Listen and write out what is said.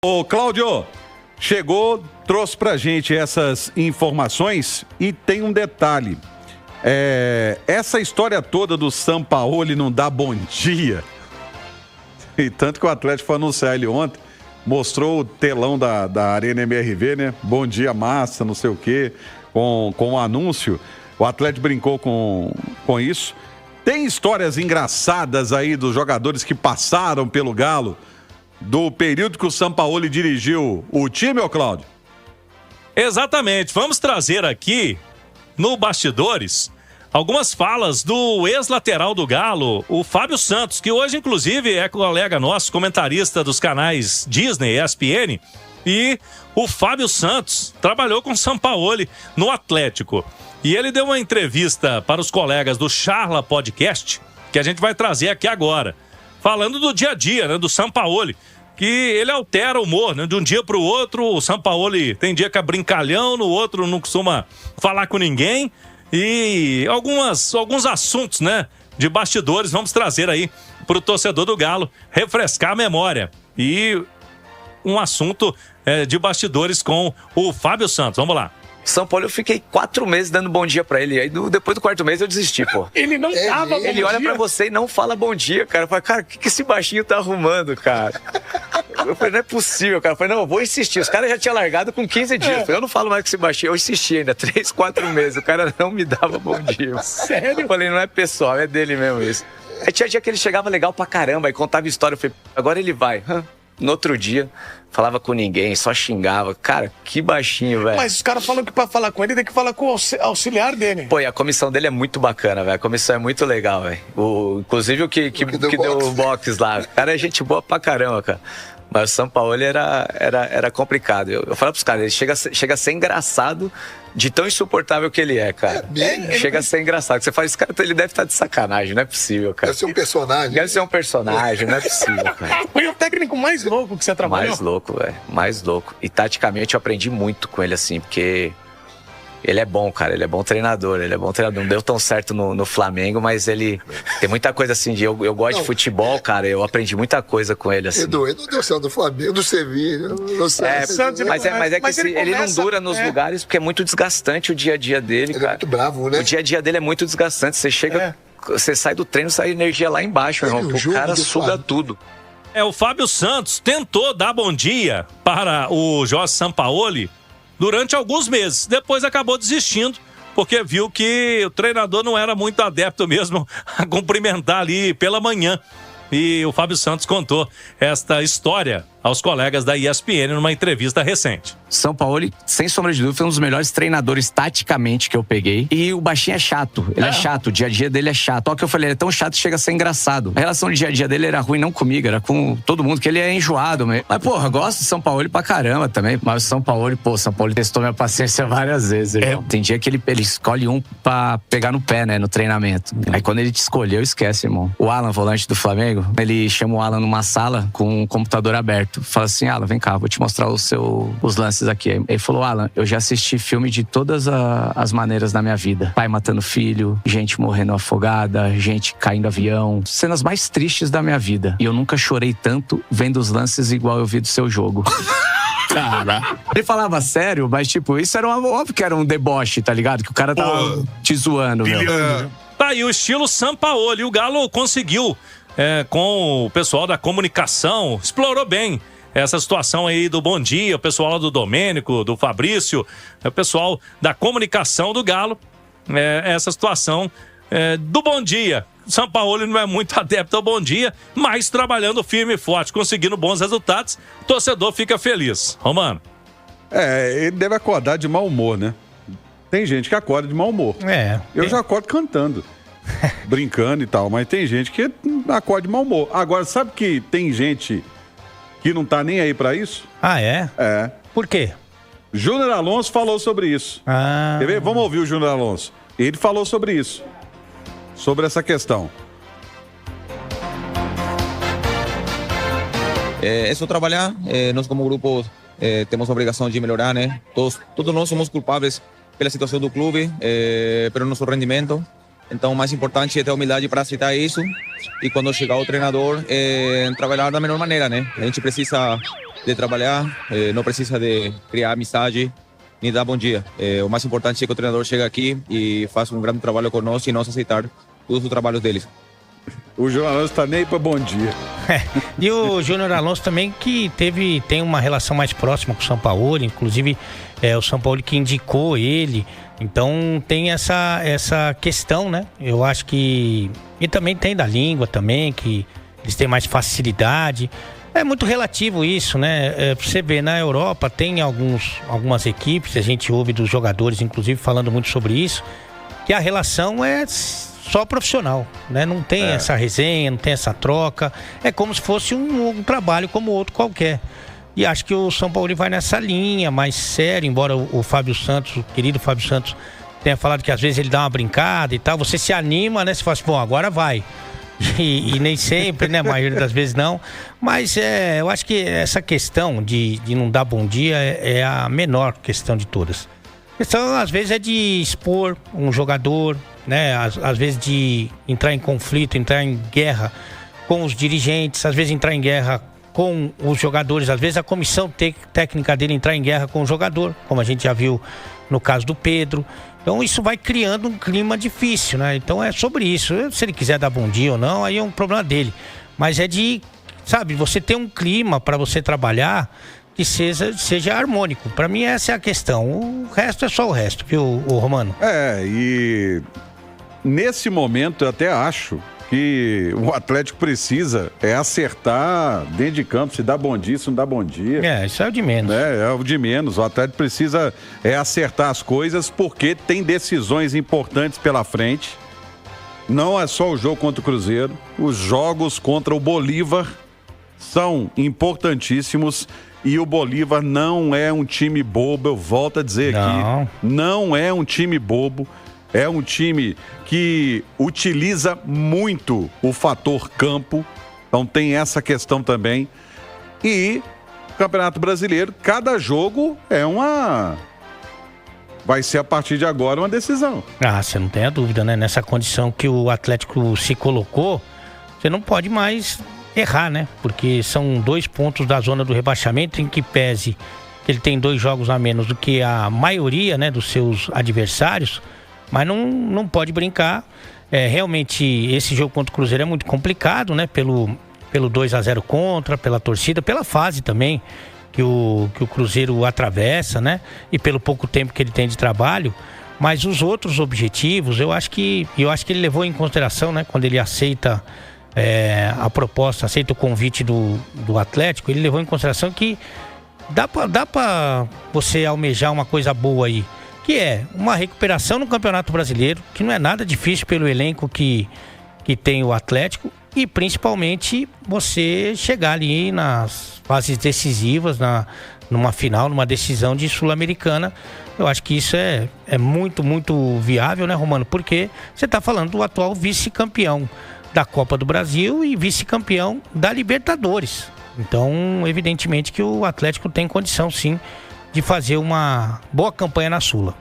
Ô, Cláudio, chegou, trouxe pra gente essas informações e tem um detalhe. Essa história toda do Sampaoli não dá bom dia. E tanto que o Atlético foi anunciar ele ontem, mostrou o telão da Arena MRV, né? Bom dia, massa, não sei o quê, com o anúncio. O Atlético brincou com isso. Tem histórias engraçadas aí dos jogadores que passaram pelo Galo do período que o Sampaoli dirigiu o time, ô Cláudio? Exatamente. Vamos trazer aqui, no Bastidores, algumas falas do ex-lateral do Galo, o Fábio Santos, que hoje, inclusive, é colega nosso, comentarista dos canais Disney, ESPN, e o Fábio Santos trabalhou com o Sampaoli no Atlético. E ele deu uma entrevista para os colegas do Charla Podcast, que a gente vai trazer aqui agora, falando do dia a dia, né, do Sampaoli, que ele altera o humor, né, de um dia para o outro. O Sampaoli tem dia que é brincalhão, no outro não costuma falar com ninguém. E alguns assuntos, né, de bastidores, vamos trazer aí para o torcedor do Galo refrescar a memória. E um assunto de bastidores com o Fábio Santos. Vamos lá. São Paulo, eu fiquei 4 meses dando bom dia pra ele. Aí depois do 4º mês eu desisti, pô. Ele não dava bom dia. Ele olha pra você e não fala bom dia, cara. Eu falei, cara, o que esse baixinho tá arrumando, cara? Eu falei, não é possível, cara. Eu falei, não, eu vou insistir. Os caras já tinham largado com 15 dias. Eu falei, eu não falo mais com esse baixinho. Eu insisti ainda, 3, 4 meses. O cara não me dava bom dia. Sério? Eu falei, não é pessoal, é dele mesmo isso. Aí tinha dia que ele chegava legal pra caramba e contava história. Eu falei, agora ele vai. No outro dia, falava com ninguém, só xingava. Cara, que baixinho, velho. Mas os caras falam que pra falar com ele tem que falar com o auxiliar dele. Pô, e a comissão dele é muito bacana, velho. A comissão é muito legal, velho. Inclusive o que deu o box lá. O cara é gente boa pra caramba, cara. Mas o Sampaoli era complicado. Eu falo pros caras, ele chega a ser engraçado de tão insuportável que ele é, cara. Chega a ser engraçado. Você fala, esse cara ele deve estar de sacanagem, não é possível, cara. Deve ser um personagem. Deve ser um personagem, não é possível, cara. Foi o técnico mais louco que você trabalhou? Mais louco, velho. Mais louco. E taticamente eu aprendi muito com ele, assim, porque ele é bom, cara. Ele é bom treinador. Não deu tão certo no Flamengo, mas ele tem muita coisa assim de... Eu gosto de futebol, cara. Eu aprendi muita coisa com ele, assim. Edu, ele não deu certo no Flamengo, do Sevilha. Mas é que ele não dura nos lugares porque é muito desgastante o dia a dia dele, cara. É muito bravo, né? O dia a dia dele é muito desgastante. Você chega... Você sai do treino, sai energia lá embaixo, meu irmão. O cara suga tudo. O Fábio Santos tentou dar bom dia para o Jorge Sampaoli durante alguns meses. Depois acabou desistindo, porque viu que o treinador não era muito adepto mesmo a cumprimentar ali pela manhã. E o Fábio Santos contou esta história aos colegas da ESPN numa entrevista recente. Sampaoli, sem sombra de dúvida, foi um dos melhores treinadores taticamente que eu peguei. E o baixinho é chato. Ele é chato, o dia a dia dele é chato. Olha o que eu falei, ele é tão chato que chega a ser engraçado. A relação de dia a dia dele era ruim não comigo, era com todo mundo, que ele é enjoado mesmo. Mas, porra, gosto do Sampaoli pra caramba também. Mas o Sampaoli, Sampaoli testou minha paciência várias vezes, irmão. Tem dia que ele escolhe um pra pegar no pé, né, no treinamento. Aí quando ele te escolheu, esquece, irmão. O Alan, volante do Flamengo, ele chama o Alan numa sala com um computador aberto. Fala assim, Alan, vem cá, vou te mostrar os lances aqui. Ele falou, Alan, eu já assisti filme de todas as maneiras na minha vida. Pai matando filho, gente morrendo afogada, gente caindo avião. Cenas mais tristes da minha vida. E eu nunca chorei tanto vendo os lances igual eu vi do seu jogo. Cara. Ele falava sério, mas tipo, isso era óbvio que era um deboche, tá ligado? Que o cara tava te zoando, meu. Tá aí o estilo Sampaoli. O Galo conseguiu, com o pessoal da comunicação, explorou bem essa situação aí do Bom Dia, o pessoal lá do Domênico, do Fabrício, o pessoal da comunicação do Galo, essa situação do Bom Dia. O Sampaoli não é muito adepto ao Bom Dia, mas trabalhando firme e forte, conseguindo bons resultados, o torcedor fica feliz. Romano. Ele deve acordar de mau humor, né? Tem gente que acorda de mau humor. Eu já acordo cantando, brincando e tal, mas tem gente que acorda de mau humor. Agora, sabe que tem gente que não tá nem aí pra isso? Ah, é? É. Por quê? Júnior Alonso falou sobre isso. Quer ver? Vamos ouvir o Júnior Alonso. Ele falou sobre isso. Sobre essa questão. É só trabalhar. Nós como grupo temos a obrigação de melhorar, né? Todos nós somos culpáveis pela situação do clube, pelo nosso rendimento. Então, o mais importante é ter humildade para aceitar isso e quando chegar o treinador, trabalhar da melhor maneira, né? A gente precisa de trabalhar, não precisa de criar amizade nem dar bom dia. O mais importante é que o treinador chega aqui e faça um grande trabalho conosco e nós aceitar todos os trabalhos deles. O Júnior Alonso tá nem para bom dia. E o Júnior Alonso também, que tem uma relação mais próxima com o Sampaoli, inclusive o Sampaoli que indicou ele. Então tem essa questão, né? Eu acho que... E também tem da língua também, que eles têm mais facilidade. É muito relativo isso, né? Você vê, na Europa tem algumas equipes, a gente ouve dos jogadores, inclusive, falando muito sobre isso, que a relação é só profissional, né? Não tem essa resenha, não tem essa troca. É como se fosse um trabalho como outro qualquer. E acho que o São Paulo vai nessa linha mais sério, embora o Fábio Santos, o querido Fábio Santos, tenha falado que às vezes ele dá uma brincada e tal. Você se anima, né? Você fala assim, bom, agora vai. E nem sempre, né? A maioria das vezes não. Mas eu acho que essa questão de não dar bom dia é a menor questão de todas. A questão, às vezes, é de expor um jogador, né? Às vezes de entrar em conflito, entrar em guerra com os dirigentes, às vezes entrar em guerra com os jogadores, às vezes a comissão técnica dele entrar em guerra com o jogador, como a gente já viu no caso do Pedro. Então isso vai criando um clima difícil, né? Então é sobre isso. Se ele quiser dar bom dia ou não, aí é um problema dele. Mas é de, sabe, você ter um clima para você trabalhar que seja harmônico. Para mim essa é a questão. O resto é só o resto, viu, o Romano? E nesse momento eu até acho que o Atlético precisa acertar dentro de campo, se dá bom dia, se não dá bom dia. Isso é o de menos. É o de menos. O Atlético precisa acertar as coisas porque tem decisões importantes pela frente. Não é só o jogo contra o Cruzeiro. Os jogos contra o Bolívar são importantíssimos e o Bolívar não é um time bobo, eu volto a dizer aqui. Não é um time bobo. É um time que utiliza muito o fator campo, então tem essa questão também. E o Campeonato Brasileiro, cada jogo vai ser a partir de agora uma decisão. Você não tem a dúvida, né? Nessa condição que o Atlético se colocou, você não pode mais errar, né? Porque são 2 pontos da zona do rebaixamento, em que pese que ele tem 2 jogos a menos do que a maioria, né, dos seus adversários. Mas não pode brincar. Realmente, esse jogo contra o Cruzeiro é muito complicado, né? Pelo 2-0 contra, pela torcida, pela fase também que o Cruzeiro atravessa, né? E pelo pouco tempo que ele tem de trabalho. Mas os outros objetivos, eu acho que ele levou em consideração, né? Quando ele aceita a proposta, aceita o convite do Atlético, ele levou em consideração que dá pra você almejar uma coisa boa aí, que é uma recuperação no Campeonato Brasileiro, que não é nada difícil pelo elenco que tem o Atlético, e principalmente você chegar ali nas fases decisivas, numa final, numa decisão de Sul-Americana. Eu acho que isso é muito, muito viável, né, Romano? Porque você está falando do atual vice-campeão da Copa do Brasil e vice-campeão da Libertadores. Então, evidentemente que o Atlético tem condição, sim, de fazer uma boa campanha na Sula.